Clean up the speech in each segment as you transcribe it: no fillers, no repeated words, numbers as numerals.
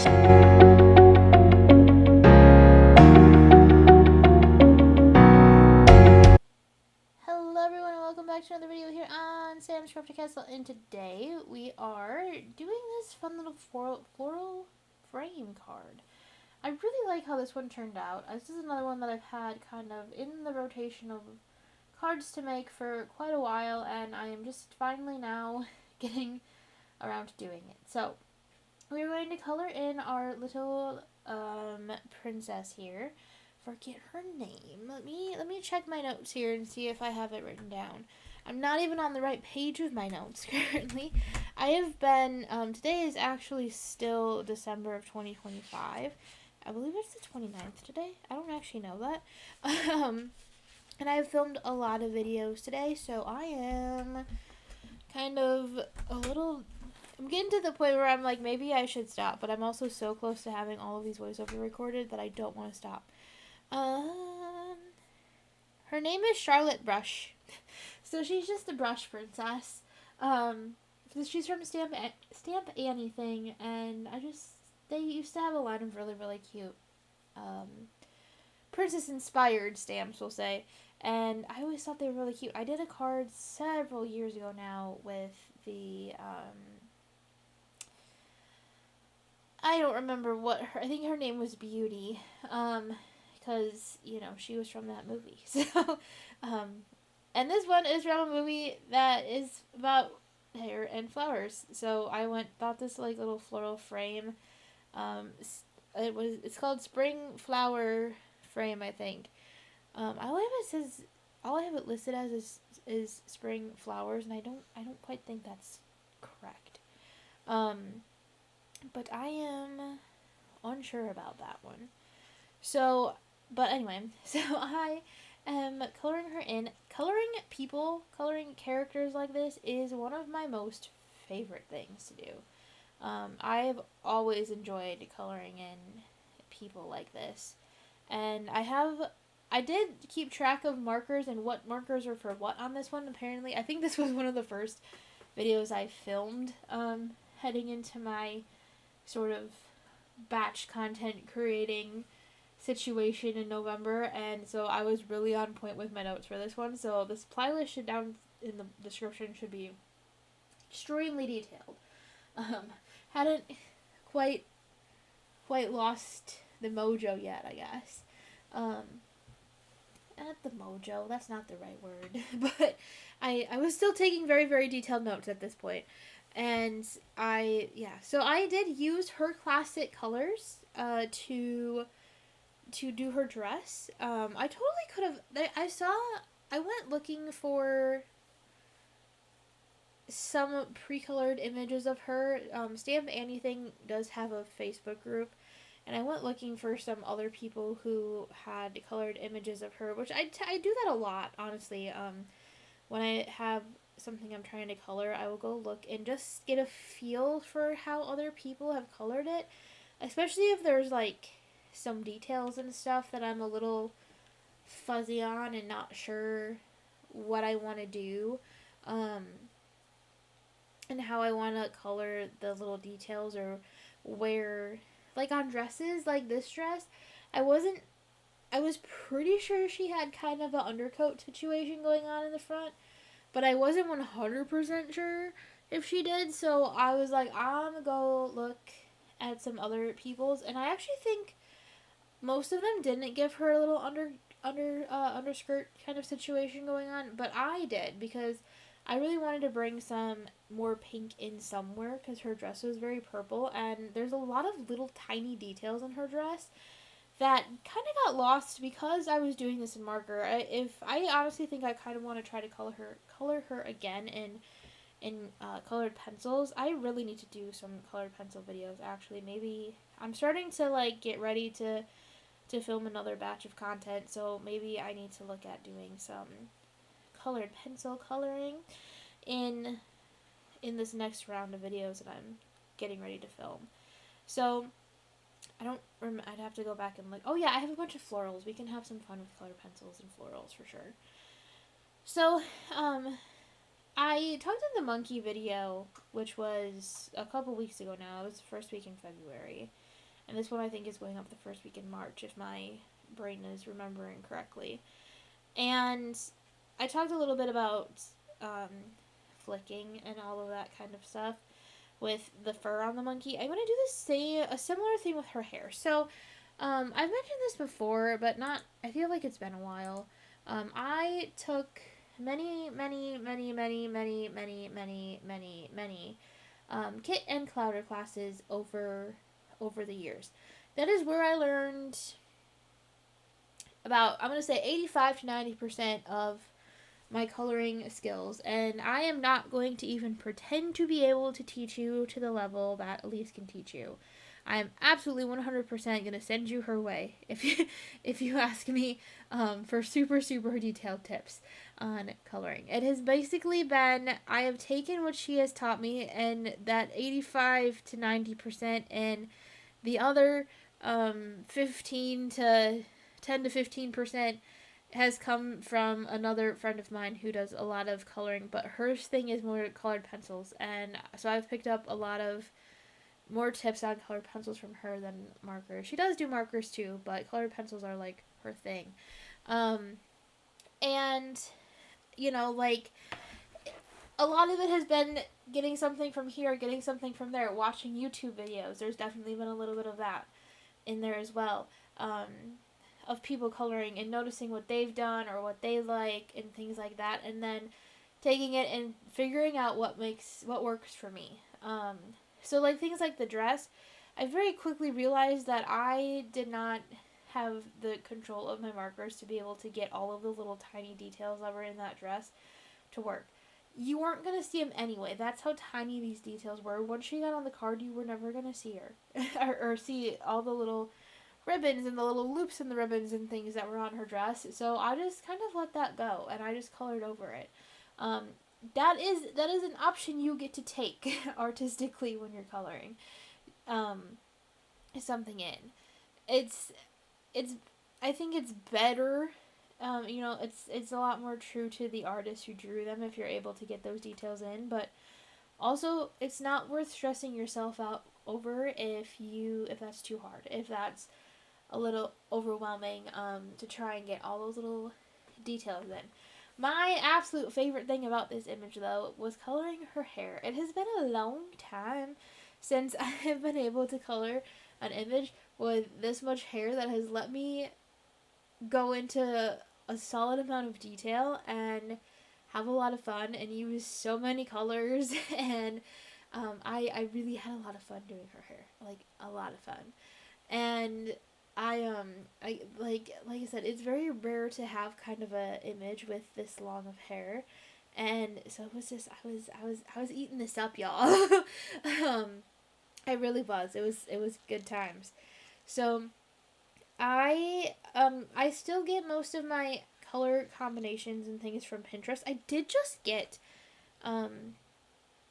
Hello everyone and welcome back to another video here on Sam's Crafted Castle, and today we are doing this fun little floral frame card. I really like how this one turned out. This is another one that I've had kind of in the rotation of cards to make for quite a while, and I am just finally now getting around to doing it. So we're going to color in our little princess here. Forget her name. Let me check my notes here and see if I have it written down. I'm not even on the right page with my notes currently. I have been today is actually still December of 2025. I believe it's the 29th today. I don't actually know that. And I have filmed a lot of videos today, so I am kind of I'm getting to the point where I'm like, maybe I should stop, but I'm also so close to having all of these voiceover recorded that I don't want to stop. Her name is Charlotte Brush. So she's just a brush princess. She's from Stampanniething, and they used to have a line of really, really cute, princess-inspired stamps, we'll say. And I always thought they were really cute. I did a card several years ago now with the, I don't remember I think her name was Beauty. Because, she was from that movie. So, and this one is from a movie that is about hair and flowers. So I thought this little floral frame. It's called Spring Flower Frame, I think. All I have it listed as is spring flowers, and I don't quite think that's correct. But I am unsure about that one. So, but anyway, so I am coloring her in. Coloring characters like this is one of my most favorite things to do. I've always enjoyed coloring in people like this. And I did keep track of markers and what markers are for what on this one, apparently. I think this was one of the first videos I filmed, heading into my sort of batch content creating situation in November, and so I was really on point with my notes for this one. So the supply list down in the description should be extremely detailed. Hadn't quite lost the mojo yet, I guess. Not the mojo, that's not the right word, but I was still taking very, very detailed notes at this point. And so I did use her classic colors to do her dress. I totally could have. I went looking for some pre-colored images of her. Stampanniething does have a Facebook group, and I went looking for some other people who had colored images of her, which I do that a lot, honestly. When I have something I'm trying to color, I will go look and just get a feel for how other people have colored it, especially if there's some details and stuff that I'm a little fuzzy on and not sure what I want to do, and how I want to color the little details, or where, on dresses like this dress, I was pretty sure she had kind of an undercoat situation going on in the front, but I wasn't 100% sure if she did, so I was like, I'm gonna go look at some other people's, and I actually think most of them didn't give her a little underskirt kind of situation going on, but I did, because I really wanted to bring some more pink in somewhere, because her dress was very purple, and there's a lot of little tiny details in her dress that kind of got lost because I was doing this in marker. I honestly think I kind of want to try to color her again in colored pencils. I really need to do some colored pencil videos, actually. Maybe I'm starting to get ready to film another batch of content, so maybe I need to look at doing some colored pencil coloring in this next round of videos that I'm getting ready to film. So I'd have to go back and look. Oh yeah, I have a bunch of florals. We can have some fun with colored pencils and florals for sure. So I talked in the monkey video, which was a couple weeks ago now. It was the first week in February. And this one I think is going up the first week in March, if my brain is remembering correctly. And I talked a little bit about um, flicking and all of that kind of stuff with the fur on the monkey. I'm gonna do a similar thing with her hair. So, I've mentioned this before, but not. I feel like it's been a while. I took many kit and clouder classes over the years. That is where I learned about, I'm gonna say, 85 to 90% of my coloring skills, and I am not going to even pretend to be able to teach you to the level that Elise can teach you. I am absolutely 100% going to send you her way if you ask me for super detailed tips on coloring. It has basically been, I have taken what she has taught me and that 85 to 90%, and the other 15 to 10 to 15% has come from another friend of mine who does a lot of coloring, but her thing is more colored pencils, and so I've picked up a lot of more tips on colored pencils from her than markers. She does do markers too, but colored pencils are like her thing. Um, and like, a lot of it has been getting something from here, getting something from there, watching YouTube videos. There's definitely been a little bit of that in there as well. Of people coloring and noticing what they've done or what they like and things like that, and then taking it and figuring out what works for me. So like things like the dress, I very quickly realized that I did not have the control of my markers to be able to get all of the little tiny details that were in that dress to work. You weren't going to see them anyway. That's how tiny these details were. Once she got on the card, you were never going to see her or see all the little ribbons and the little loops in the ribbons and things that were on her dress. So I just kind of let that go and I just colored over it. Um, that is an option you get to take artistically when you're coloring um, something in. It's it's I think it's better. It's a lot more true to the artist who drew them if you're able to get those details in. But also, it's not worth stressing yourself out over if that's too hard. If that's a little overwhelming to try and get all those little details in. My absolute favorite thing about this image, though, was coloring her hair. It has been a long time since I have been able to color an image with this much hair that has let me go into a solid amount of detail and have a lot of fun and use so many colors and I really had a lot of fun doing her hair, like a lot of fun. And I like I said, it's very rare to have kind of a image with this long of hair, and so it was just I was eating this up, y'all. I really was. It was good times. So I still get most of my color combinations and things from Pinterest. I did just get um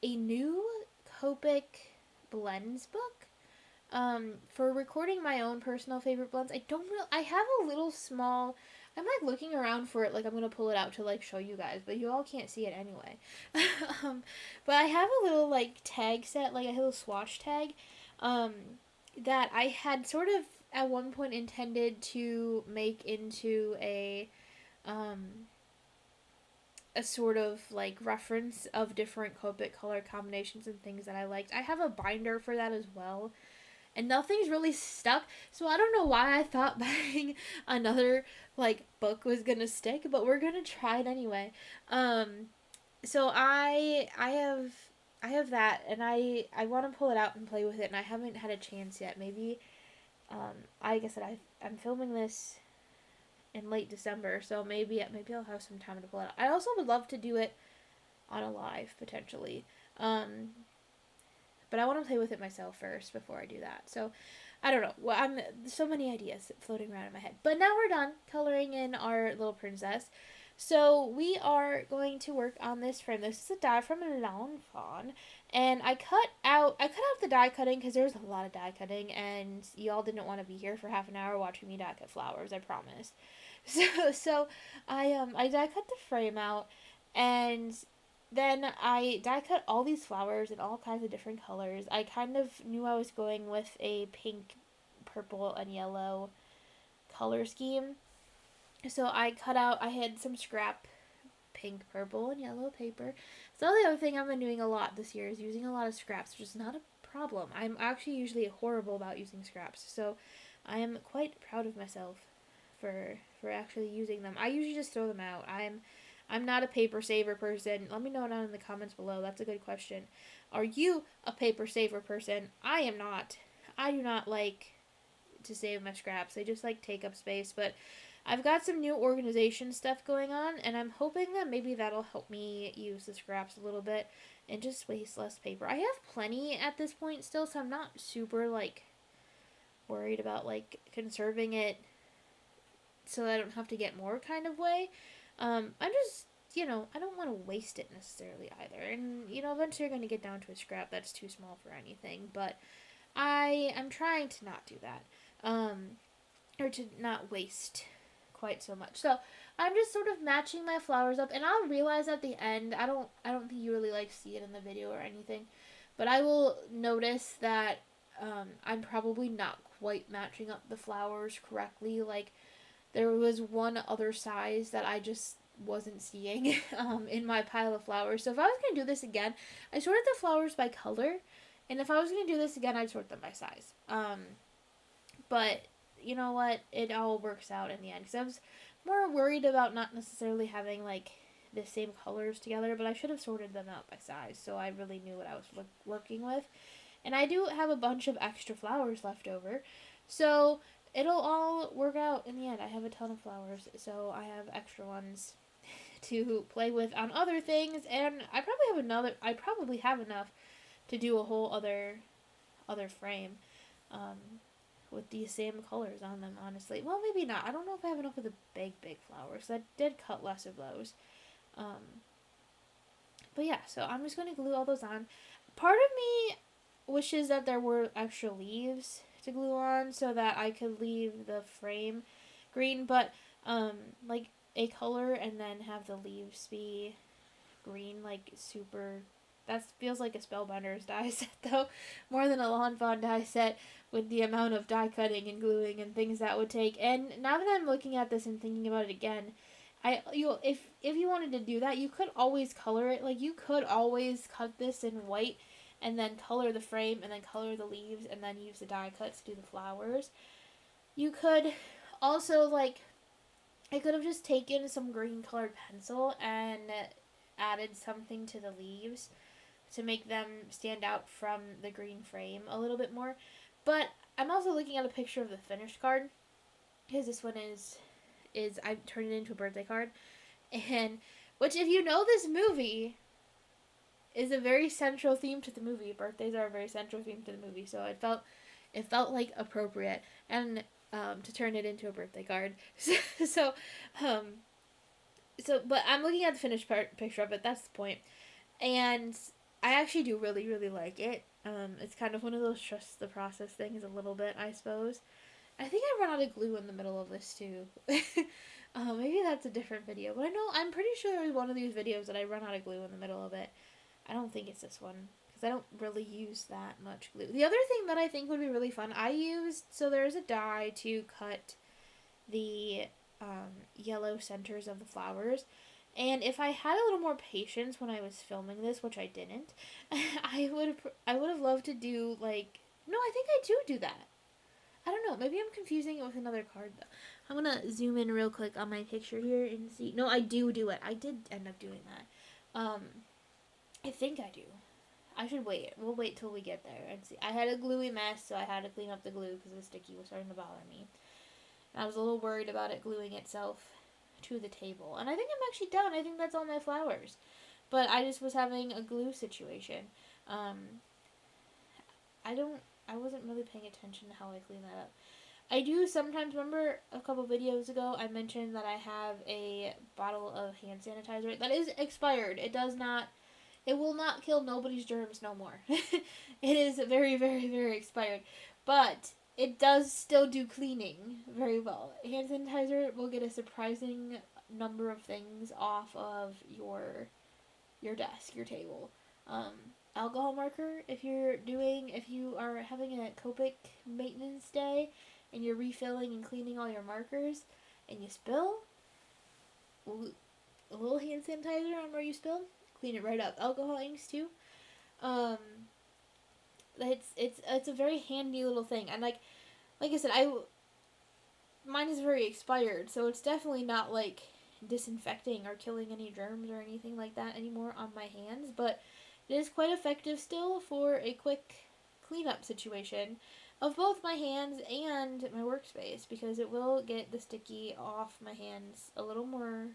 a new Copic blends book for recording my own personal favorite blends. I have a little small, I'm like looking around for it, like I'm gonna pull it out to like show you guys, but you all can't see it anyway. um, but I have a little like tag set, like a little swatch tag, um, that I had sort of at one point intended to make into um, a sort of like reference of different Copic color combinations and things that I liked. I have a binder for that as well, and nothing's really stuck. So I don't know why I thought buying another like book was gonna stick, but we're gonna try it anyway. So I have that, and I want to pull it out and play with it, and I haven't had a chance yet. Maybe like I said, I'm filming this in late December, so maybe I'll have some time to pull it out. I also would love to do it on a live potentially. Um, but I want to play with it myself first before I do that. So, I don't know. Well, I'm so many ideas floating around in my head. But now we're done coloring in our little princess. So we are going to work on this frame. This is a die from Lawn Fawn, and I cut out the die cutting because there was a lot of die cutting, and y'all didn't want to be here for half an hour watching me die cut flowers. I promise. So I die cut the frame out, and then I die cut all these flowers in all kinds of different colors. I kind of knew I was going with a pink, purple, and yellow color scheme. So I had some scrap pink, purple, and yellow paper. So the other thing I've been doing a lot this year is using a lot of scraps, which is not a problem. I'm actually usually horrible about using scraps. So I am quite proud of myself for actually using them. I usually just throw them out. I'm not a paper saver person. Let me know down in the comments below. That's a good question. Are you a paper saver person? I am not. I do not like to save my scraps. They just like take up space, but I've got some new organization stuff going on, and I'm hoping that maybe that'll help me use the scraps a little bit and just waste less paper. I have plenty at this point still, so I'm not super like worried about like conserving it so I don't have to get more kind of way. I'm just, I don't want to waste it necessarily either. And, eventually you're going to get down to a scrap that's too small for anything. But I'm trying to not do that. Or to not waste quite so much. So I'm just sort of matching my flowers up, and I'll realize at the end. I don't think you really like see it in the video or anything, but I will notice that I'm probably not quite matching up the flowers correctly. Like there was one other size that I just wasn't seeing in my pile of flowers. So if I was going to do this again, I sorted the flowers by color. And if I was going to do this again, I'd sort them by size. But you know what? It all works out in the end. Because I was more worried about not necessarily having like the same colors together. But I should have sorted them out by size. So I really knew what I was working with. And I do have a bunch of extra flowers left over. So it'll all work out in the end. I have a ton of flowers, so I have extra ones to play with on other things, and I probably have enough to do a whole other frame with these same colors on them, honestly. Well, maybe not. I don't know if I have enough of the big flowers. I did cut less of those. But yeah, so I'm just going to glue all those on. Part of me wishes that there were extra leaves to glue on so that I could leave the frame green, but like a color and then have the leaves be green, like super. That feels like a Spellbinders die set though, more than a Lawn Fawn die set with the amount of die cutting and gluing and things that would take. And now that I'm looking at this and thinking about it again, if you wanted to do that, you could always color it. Like you could always cut this in white and then color the frame and then color the leaves and then use the die cuts to do the flowers. You could also I could have just taken some green colored pencil and added something to the leaves to make them stand out from the green frame a little bit more. But I'm also looking at a picture of the finished card because this one is I turned it into a birthday card, and which if you know this movie is a very central theme to the movie. Birthdays are a very central theme to the movie, so it felt like appropriate and to turn it into a birthday card. so, but I'm looking at the finished picture of it. That's the point, and I actually do really really like it. It's kind of one of those trust the process things a little bit, I suppose. I think I run out of glue in the middle of this too. Maybe that's a different video, but I'm pretty sure there's one of these videos that I run out of glue in the middle of it. I don't think it's this one because I don't really use that much glue. The other thing that I think would be really fun, so there's a die to cut the yellow centers of the flowers. And if I had a little more patience when I was filming this, which I didn't, I would have loved to do no, I think I do that. I don't know. Maybe I'm confusing it with another card, though. I'm going to zoom in real quick on my picture here and see. No, I do it. I did end up doing that. I think I do. I should wait. We'll wait till we get there and see. I had a gluey mess, so I had to clean up the glue because the sticky was starting to bother me. And I was a little worried about it gluing itself to the table. And I think I'm actually done. I think that's all my flowers. But I just was having a glue situation. I wasn't really paying attention to how I clean that up. I do sometimes remember a couple videos ago I mentioned that I have a bottle of hand sanitizer that is expired. It will not kill nobody's germs no more. It is very, very, very expired. But it does still do cleaning very well. Hand sanitizer will get a surprising number of things off of your your desk, your table. Um, Alcohol marker, if you are having a Copic maintenance day and you're refilling and cleaning all your markers and you spill, a little hand sanitizer on where you spilled, clean it right up. Alcohol inks too. Um, it's a very handy little thing, and like I said, mine is very expired, so it's definitely not like disinfecting or killing any germs or anything like that anymore on my hands, but it is quite effective still for a quick cleanup situation of both my hands and my workspace, because it will get the sticky off my hands a little more.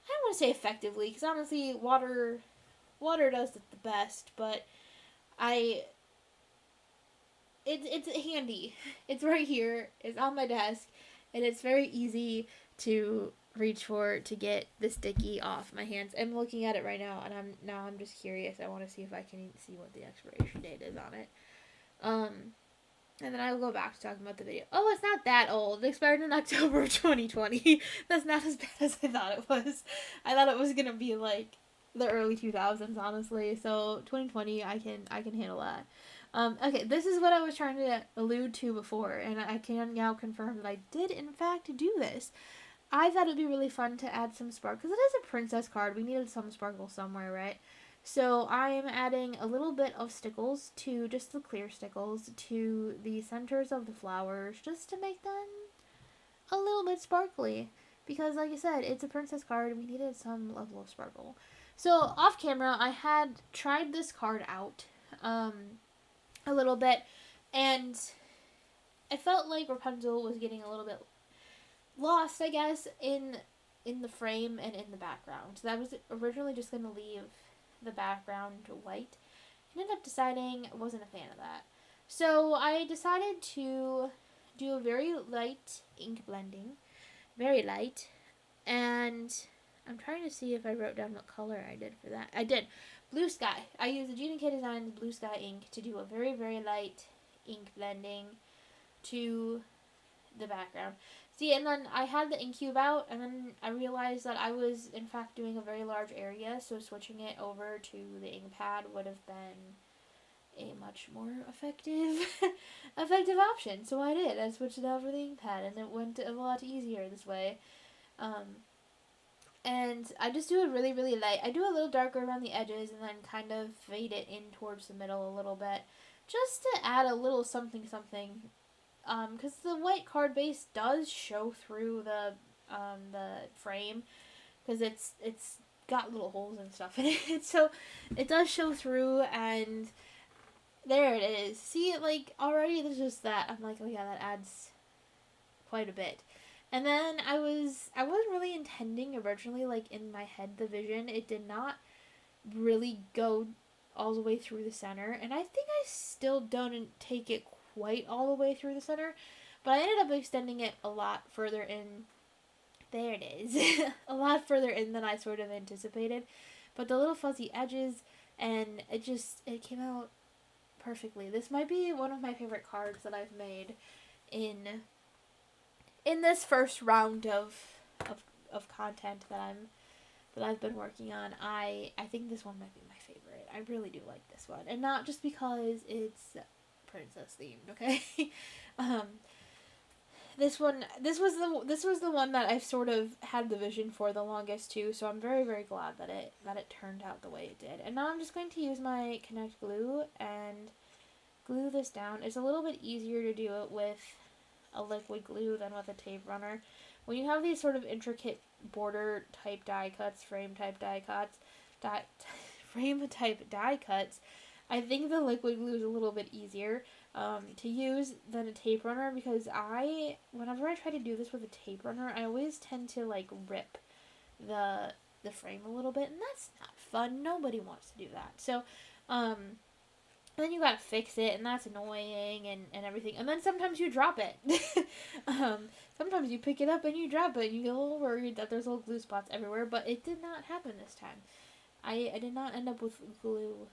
I don't want to say effectively, because honestly, water does it the best, but I it's handy. It's right here. It's on my desk, and it's very easy to reach for to get the sticky off my hands. I'm looking at it right now, and I'm just curious. I want to see if I can see what the expiration date is on it. And then I will go back to talking about the video. Oh, it's not that old. It expired in October of 2020. That's not as bad as I thought it was. I thought it was gonna be like the early 2000s, honestly. So 2020, I can handle that. Okay, this is what I was trying to allude to before, and I can now confirm that I did in fact do this. I thought it'd be really fun to add some sparkle, because it is a princess card. We needed some sparkle somewhere, right? So I am adding a little bit of stickles, to just the clear stickles, to the centers of the flowers, just to make them a little bit sparkly. Because like I said, it's a princess card, we needed some level of sparkle. So off camera, I had tried this card out a little bit, and I felt like Rapunzel was getting a little bit lost, I guess, in the frame and in the background. So I was originally just going to leave the background white. I ended up deciding I wasn't a fan of that. So I decided to do a very light ink blending. Very light. And I'm trying to see if I wrote down what color I did for that. I did. Blue Sky. I used the Gina K Designs Blue Sky ink to do a very, very light ink blending to the background. See, and then I had the ink cube out, and then I realized that I was, in fact, doing a very large area, so switching it over to the ink pad would have been a much more effective option. So I did. I switched it over to the ink pad, and it went a lot easier this way. And I just do it really, really light. I do a little darker around the edges, and then kind of fade it in towards the middle a little bit, just to add a little something something. Because the white card base does show through the frame, because it's got little holes and stuff in it, so it does show through, and there it is. See, like, already there's just that. I'm like, oh yeah, that adds quite a bit. And then I wasn't really intending originally, like, in my head, the vision, it did not really go all the way through the center, and I think I still don't take it quite all the way through the center, but I ended up extending it a lot further in. There it is. A lot further in than I sort of anticipated, but the little fuzzy edges, and it came out perfectly. This might be one of my favorite cards that I've made in this first round of content that I've been working on. I think this one might be my favorite. I really do like this one, and not just because it's princess themed, okay? This was the one that I've sort of had the vision for the longest too, so I'm very, very glad that it turned out the way it did. And now I'm just going to use my Connect glue and glue this down. It's a little bit easier to do it with a liquid glue than with a tape runner. When you have these sort of intricate border type die cuts, frame type die cuts, I think the liquid glue is a little bit easier to use than a tape runner, because whenever I try to do this with a tape runner, I always tend to like rip the frame a little bit, and that's not fun. Nobody wants to do that. So, then you gotta fix it, and that's annoying, and everything. And then sometimes you drop it. Sometimes you pick it up and you drop it, and you get a little worried that there's little glue spots everywhere, but it did not happen this time. I did not end up with glue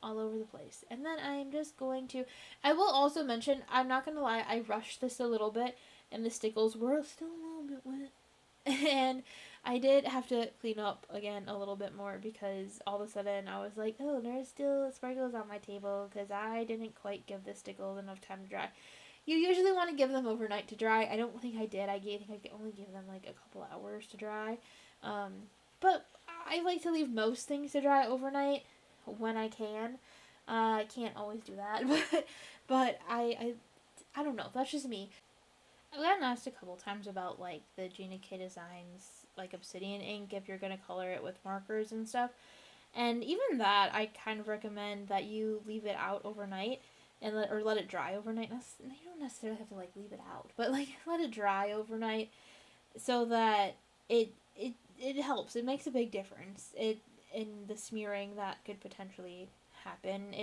all over the place. And then I'm just going to, I will also mention, I'm not going to lie, I rushed this a little bit, and the stickles were still a little bit wet. And I did have to clean up again a little bit more because all of a sudden I was like, oh, there's still sparkles on my table because I didn't quite give the stickles enough time to dry. You usually want to give them overnight to dry. I don't think I did. I think I only give them like a couple hours to dry. Um, but I like to leave most things to dry overnight when I can. I can't always do that, but I don't know. That's just me. I've gotten asked a couple times about like the Gina K Designs like obsidian ink if you're gonna color it with markers and stuff. And even that, I kind of recommend that you leave it out overnight and let it dry overnight. You don't necessarily have to like leave it out, but like let it dry overnight so that it helps. It makes a big difference. It in the smearing that could potentially happen.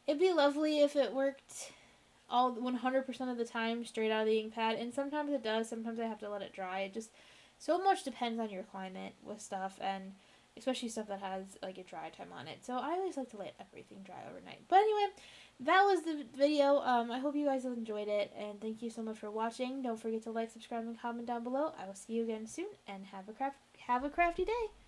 It'd be lovely if it worked all 100% of the time straight out of the ink pad, and sometimes it does. Sometimes I have to let it dry. It just so much depends on your climate with stuff, and especially stuff that has like a dry time on it. So I always like to let everything dry overnight. But anyway, that was the video. I hope you guys enjoyed it, and thank you so much for watching. Don't forget to like, subscribe, and comment down below. I will see you again soon, and have a crafty day.